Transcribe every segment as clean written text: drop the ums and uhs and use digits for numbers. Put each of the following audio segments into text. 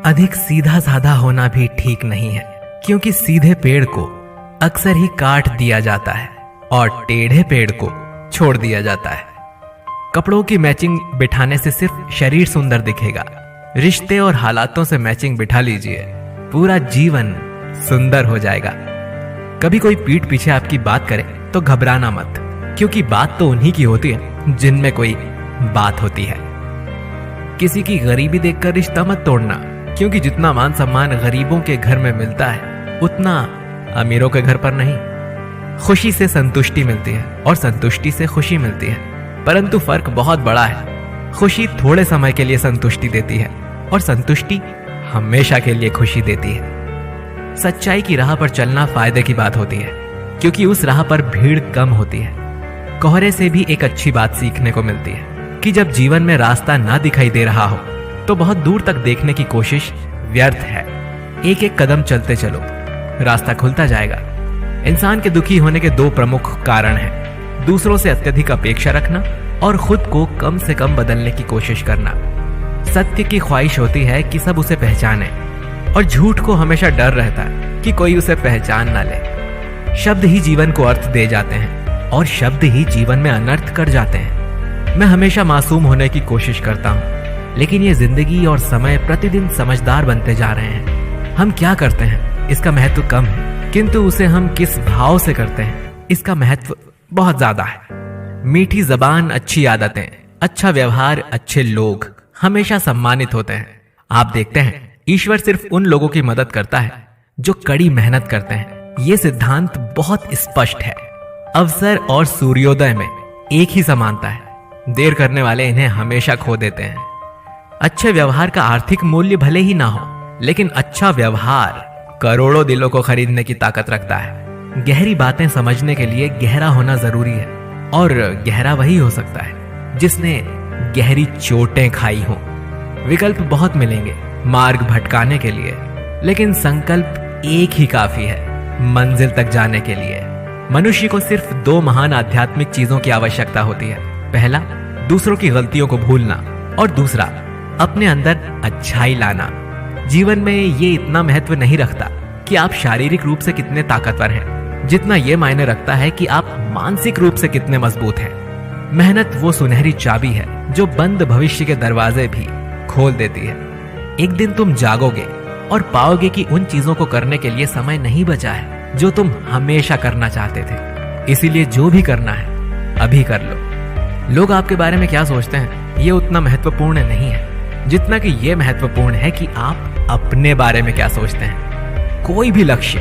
अधिक सीधा साधा होना भी ठीक नहीं है, क्योंकि सीधे पेड़ को अक्सर ही काट दिया जाता है और टेढ़े पेड़ को छोड़ दिया जाता है। कपड़ों की मैचिंग बिठाने से सिर्फ शरीर सुंदर दिखेगा, रिश्ते और हालातों से मैचिंग बिठा लीजिए, पूरा जीवन सुंदर हो जाएगा। कभी कोई पीठ पीछे आपकी बात करे तो घबराना मत, क्योंकि बात तो उन्हीं की होती है जिनमें कोई बात होती है। किसी की गरीबी देखकर रिश्ता मत तोड़ना, क्योंकि जितना मान सम्मान गरीबों के घर में मिलता है उतना अमीरों के घर पर नहीं। खुशी से संतुष्टि मिलती है और संतुष्टि से खुशी मिलती है, परंतु फर्क बहुत बड़ा है। खुशी थोड़े समय के लिए संतुष्टि देती है और संतुष्टि हमेशा के लिए खुशी देती है। सच्चाई की राह पर चलना फायदे की बात होती है, क्योंकि उस राह पर भीड़ कम होती है। कोहरे से भी एक अच्छी बात सीखने को मिलती है कि जब जीवन में रास्ता ना दिखाई दे रहा हो तो बहुत दूर तक देखने की कोशिश व्यर्थ है। एक एक कदम चलते चलो, रास्ता खुलता जाएगा। इंसान के दुखी होने के दो प्रमुख कारण हैं: दूसरों से अत्यधिक अपेक्षा रखना और खुद को कम से कम बदलने की कोशिश करना। सत्य की ख्वाहिश होती है कि सब उसे पहचाने, और झूठ को हमेशा डर रहता है कि कोई उसे पहचान ना ले। शब्द ही जीवन को अर्थ दे जाते हैं और शब्द ही जीवन में अनर्थ कर जाते हैं। मैं हमेशा मासूम होने की कोशिश करता हूँ, लेकिन ये जिंदगी और समय प्रतिदिन समझदार बनते जा रहे हैं। हम क्या करते हैं इसका महत्व कम है, किंतु उसे हम किस भाव से करते हैं इसका महत्व बहुत ज्यादा है। मीठी जबान, अच्छी आदतें, अच्छा व्यवहार, अच्छे लोग हमेशा सम्मानित होते हैं। आप देखते हैं ईश्वर सिर्फ उन लोगों की मदद करता है जो कड़ी मेहनत करते हैं। ये सिद्धांत बहुत स्पष्ट है। अवसर और सूर्योदय में एक ही समानता है। देर करने वाले इन्हें हमेशा खो देते हैं। अच्छे व्यवहार का आर्थिक मूल्य भले ही ना हो, लेकिन अच्छा व्यवहार करोड़ों दिलों को खरीदने की ताकत रखता है। गहरी बातें समझने के लिए गहरा होना जरूरी है, और गहरा वही हो सकता है जिसने गहरी चोटें खाई हों। विकल्प बहुत मिलेंगे मार्ग भटकाने के लिए, लेकिन संकल्प एक ही काफी है मंजिल तक जाने के लिए। मनुष्य को सिर्फ दो महान आध्यात्मिक चीजों की आवश्यकता होती है। पहला, दूसरों की गलतियों को भूलना, और दूसरा, अपने अंदर अच्छाई लाना। जीवन में ये इतना महत्व नहीं रखता कि आप शारीरिक रूप से कितने ताकतवर हैं, जितना ये मायने रखता है कि आप मानसिक रूप से कितने मजबूत हैं। मेहनत वो सुनहरी चाबी है जो बंद भविष्य के दरवाजे भी खोल देती है। एक दिन तुम जागोगे और पाओगे कि उन चीजों को करने के लिए समय नहीं बचा है जो तुम हमेशा करना चाहते थे। इसीलिए जो भी करना है अभी कर लो। लोग आपके बारे में क्या सोचते हैं ये उतना महत्वपूर्ण नहीं है जितना कि ये महत्वपूर्ण है कि आप अपने बारे में क्या सोचते हैं। कोई भी लक्ष्य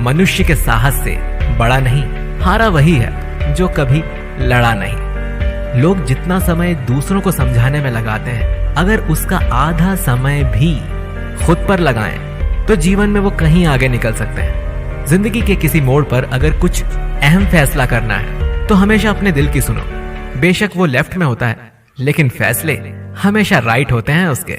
मनुष्य के साहस से बड़ा नहीं, हारा वही है जो कभी लड़ा नहीं। लोग जितना समय दूसरों को समझाने में लगाते हैं, अगर उसका आधा समय भी खुद पर लगाएं, तो जीवन में वो कहीं आगे निकल सकते हैं। जिंदगी के किसी मोड़ पर अगर कुछ अहम फैसला करना है तो हमेशा अपने दिल की सुनो। बेशक वो लेफ्ट में होता है, लेकिन फैसले हमेशा राइट होते हैं उसके।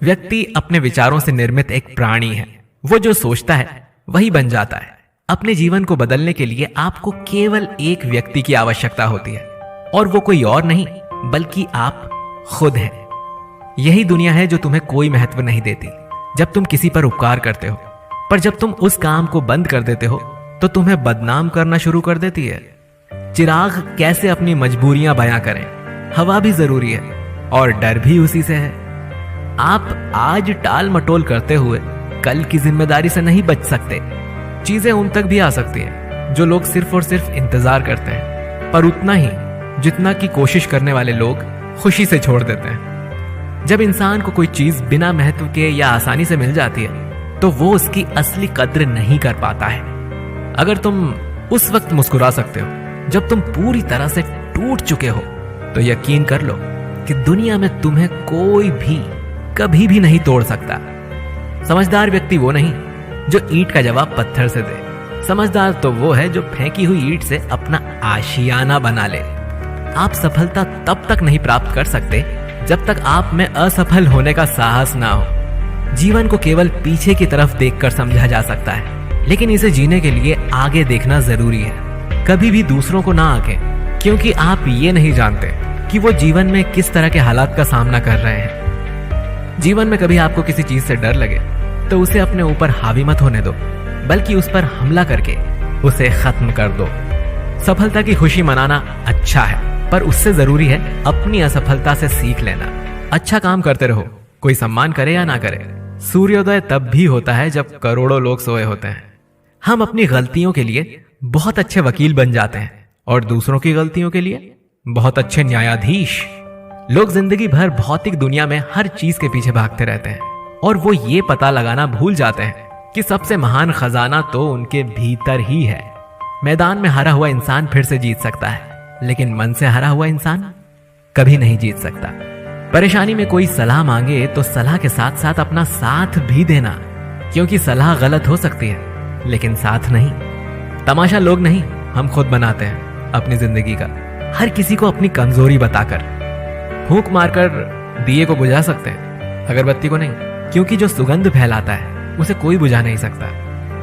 व्यक्ति अपने विचारों से निर्मित एक प्राणी है। वो जो सोचता है वही बन जाता है। अपने जीवन को बदलने के लिए आपको केवल एक व्यक्ति की आवश्यकता होती है, और वो कोई और नहीं बल्कि आप खुद हैं। यही दुनिया है जो तुम्हें कोई महत्व नहीं देती जब तुम किसी पर उपकार करते हो, पर जब तुम उस काम को बंद कर देते हो तो तुम्हें बदनाम करना शुरू कर देती है। चिराग कैसे अपनी मजबूरियां बयां करें, हवा भी जरूरी है और डर भी उसी से है। आप आज टाल मटोल करते हुए कल की जिम्मेदारी से नहीं बच सकते। चीजें उन तक भी आ सकती हैं जो लोग सिर्फ और सिर्फ इंतजार करते हैं, पर उतना ही जितना की कोशिश करने वाले लोग खुशी से छोड़ देते हैं। जब इंसान को कोई चीज बिना महत्व के या आसानी से मिल जाती है तो वो उसकी असली कद्र नहीं कर पाता है। अगर तुम उस वक्त मुस्कुरा सकते हो जब तुम पूरी तरह से टूट चुके हो, तो यकीन कर लो कि दुनिया में तुम्हें कोई भी कभी भी नहीं तोड़ सकता। समझदार व्यक्ति वो नहीं जो ईंट का जवाब पत्थर से दे। समझदार तो वो है जो फेंकी हुई ईंट से अपना आशियाना बना ले। आप सफलता तब तक नहीं प्राप्त कर सकते जब तक आप में असफल होने का साहस ना हो। जीवन को केवल पीछे की तरफ देखकर समझा जा सकता है, लेकिन इसे जीने के लिए आगे देखना जरूरी है। कभी भी दूसरों को ना आंकें, क्योंकि आप ये नहीं जानते कि वो जीवन में किस तरह के हालात का सामना कर रहे हैं। जीवन में कभी आपको किसी चीज से डर लगे तो उसे अपने ऊपर हावी मत होने दो, बल्कि उस पर हमला करके उसे खत्म कर दो। सफलता की खुशी मनाना अच्छा है, पर उससे जरूरी है अपनी असफलता से सीख लेना। अच्छा काम करते रहो, कोई सम्मान करे या ना करे। सूर्योदय तब भी होता है जब करोड़ों लोग सोए होते हैं। हम अपनी गलतियों के लिए बहुत अच्छे वकील बन जाते हैं और दूसरों की गलतियों के लिए बहुत अच्छे न्यायाधीश। लोग जिंदगी भर भौतिक दुनिया में हर चीज के पीछे भागते रहते हैं और वो ये पता लगाना भूल जाते हैं कि सबसे महान खजाना तो उनके भीतर ही है। मैदान में हारा हुआ इंसान फिर से जीत सकता है, लेकिन मन से हारा हुआ इंसान कभी नहीं जीत सकता। परेशानी में कोई सलाह मांगे तो सलाह के साथ साथ अपना साथ भी देना, क्योंकि सलाह गलत हो सकती है लेकिन साथ नहीं। तमाशा लोग नहीं, हम खुद बनाते हैं अपनी जिंदगी का, हर किसी को अपनी कमजोरी बताकर। फूंक मारकर दिए को बुझा सकते हैं, अगरबत्ती को नहीं, क्योंकि जो सुगंध फैलाता है उसे कोई बुझा नहीं सकता।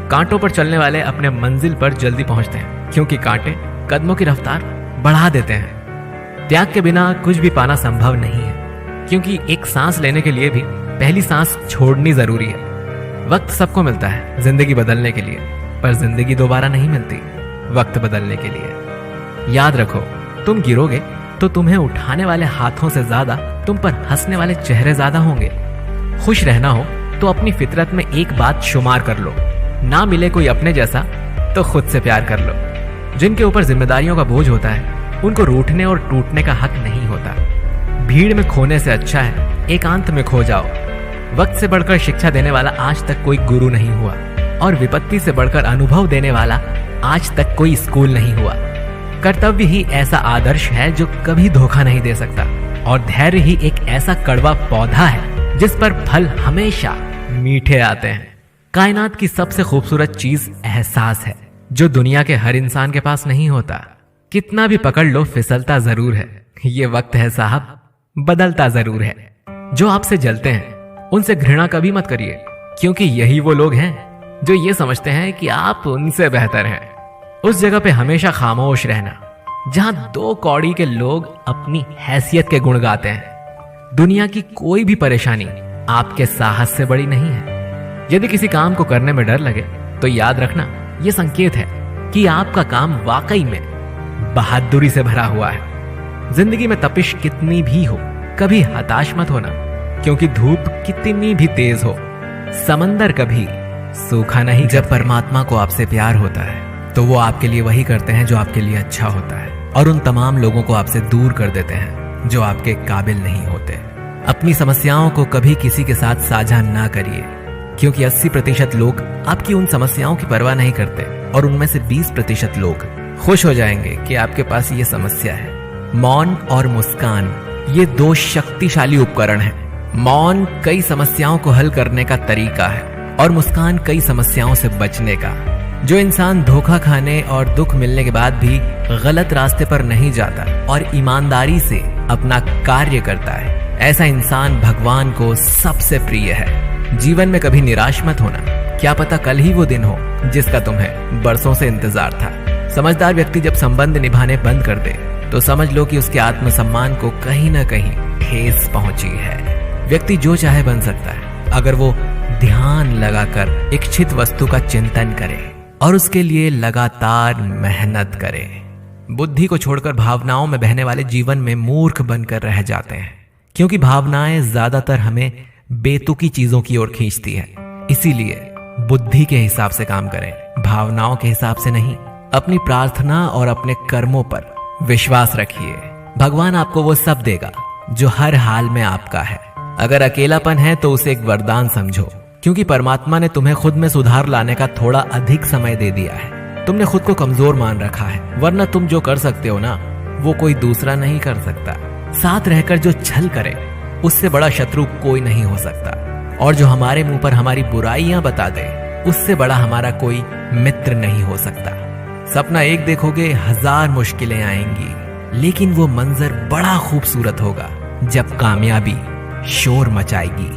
कांटों पर चलने वाले अपने मंजिल पर जल्दी पहुंचते हैं, क्योंकि कांटे कदमों की रफ्तार बढ़ा देते हैं। त्याग के बिना कुछ भी पाना संभव नहीं है, क्योंकि एक सांस लेने के लिए भी पहली सांस छोड़नी जरूरी है। वक्त सबको मिलता है जिंदगी बदलने के लिए, पर जिंदगी दोबारा नहीं मिलती वक्त बदलने के लिए। याद रखो, तुम गिरोगे तो तुम्हें उठाने वाले हाथों से ज्यादा तुम पर हंसने वाले चेहरे ज्यादा होंगे। खुश रहना हो तो अपनी फितरत में एक बात शुमार कर लो, ना मिले कोई अपने जैसा तो खुद से प्यार कर लो। जिनके ऊपर जिम्मेदारियों का बोझ होता है उनको रूठने और टूटने का हक नहीं होता। भीड़ में खोने से अच्छा है एकांत में खो जाओ। वक्त से बढ़कर शिक्षा देने वाला आज तक कोई गुरु नहीं हुआ, और विपत्ति से बढ़कर अनुभव देने वाला आज तक कोई स्कूल नहीं हुआ। कर्तव्य ही ऐसा आदर्श है जो कभी धोखा नहीं दे सकता, और धैर्य ही एक ऐसा कड़वा पौधा है जिस पर फल हमेशा मीठे आते हैं। कायनात की सबसे खूबसूरत चीज एहसास है, जो दुनिया के हर इंसान के पास नहीं होता। कितना भी पकड़ लो फिसलता जरूर है, ये वक्त है साहब बदलता जरूर है। जो आपसे जलते हैं उनसे घृणा कभी मत करिए, क्योंकि यही वो लोग हैं जो ये समझते हैं कि आप उनसे बेहतर हैं। उस जगह पे हमेशा खामोश रहना जहां दो कौड़ी के लोग अपनी हैसियत के गुण गाते हैं। दुनिया की कोई भी परेशानी आपके साहस से बड़ी नहीं है। यदि किसी काम को करने में डर लगे तो याद रखना, यह संकेत है कि आपका काम वाकई में बहादुरी से भरा हुआ है। जिंदगी में तपिश कितनी भी हो, कभी हताश मत होना, क्योंकि धूप कितनी भी तेज हो, समंदर कभी सूखा नहीं। जब परमात्मा को आपसे प्यार होता है तो वो आपके लिए वही करते हैं जो आपके लिए अच्छा होता है, और उन तमाम लोगों को आपसे दूर कर देते हैं जो आपके काबिल नहीं होते। अपनी समस्याओं को कभी किसी के साथ साझा ना करिए, क्योंकि 80% लोग आपकी उन समस्याओं की परवाह नहीं करते, और उनमें से 20% लोग खुश हो जाएंगे कि आपके पास ये समस्या है। मौन और मुस्कान ये दो शक्तिशाली उपकरण हैं। मौन कई समस्याओं को हल करने का तरीका है, और मुस्कान कई समस्याओं से बचने का। जो इंसान धोखा खाने और दुख मिलने के बाद भी गलत रास्ते पर नहीं जाता और ईमानदारी से अपना कार्य करता है, ऐसा इंसान भगवान को सबसे प्रिय है। जीवन में कभी निराश मत होना, क्या पता कल ही वो दिन हो जिसका तुम्हें बरसों से इंतजार था। समझदार व्यक्ति जब संबंध निभाने बंद कर दे तो समझ लो कि उसके आत्मसम्मान को कहीं ना कहीं ठेस पहुंची है। व्यक्ति जो चाहे बन सकता है अगर वो ध्यान लगाकर इच्छित वस्तु का चिंतन करे और उसके लिए लगातार मेहनत करे। बुद्धि को छोड़कर भावनाओं में बहने वाले जीवन में मूर्ख बनकर रह जाते हैं, क्योंकि भावनाएं ज्यादातर हमें बेतुकी चीजों की ओर खींचती है। इसीलिए बुद्धि के हिसाब से काम करें, भावनाओं के हिसाब से नहीं। अपनी प्रार्थना और अपने कर्मों पर विश्वास रखिए। भगवान आपको वो सब देगा जो हर हाल में आपका है। अगर अकेलापन है तो उसे एक वरदान समझो, क्योंकि परमात्मा ने तुम्हें खुद में सुधार लाने का थोड़ा अधिक समय दे दिया है। तुमने खुद को कमजोर मान रखा है, वरना तुम जो कर सकते हो ना वो कोई दूसरा नहीं कर सकता। साथ रहकर जो छल करे उससे बड़ा शत्रु कोई नहीं हो सकता, और जो हमारे मुंह पर हमारी बुराइयां बता दे उससे बड़ा हमारा कोई मित्र नहीं हो सकता। सपना एक देखोगे, 1000 मुश्किलें आएंगी, लेकिन वो मंजर बड़ा खूबसूरत होगा जब कामयाबी शोर मचाएगी।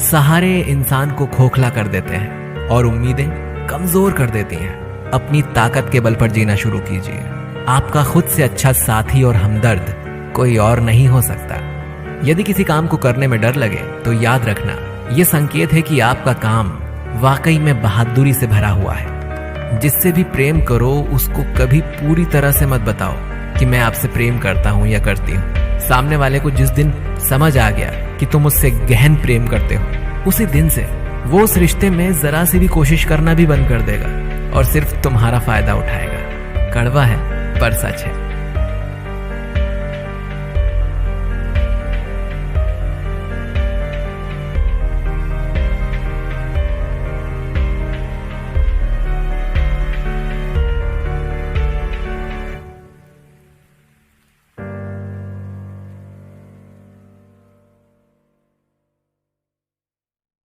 सहारे इंसान को खोखला कर देते हैं और उम्मीदें कमजोर कर देती हैं। अपनी ताकत के बल पर जीना शुरू कीजिए। आपका खुद से अच्छा साथी और हमदर्द कोई और नहीं हो सकता। यदि किसी काम को करने में डर लगे तो याद रखना, ये संकेत है कि आपका काम वाकई में बहादुरी से भरा हुआ है। जिससे भी प्रेम करो उसको कभी पूरी तरह से मत बताओ कि मैं आपसे प्रेम करता हूं या करती हूं। सामने वाले को जिस दिन समझ आ गया कि तुम उससे गहन प्रेम करते हो, उसी दिन से वो उस रिश्ते में जरा सी भी कोशिश करना भी बंद कर देगा और सिर्फ तुम्हारा फायदा उठाएगा। कड़वा है पर सच है।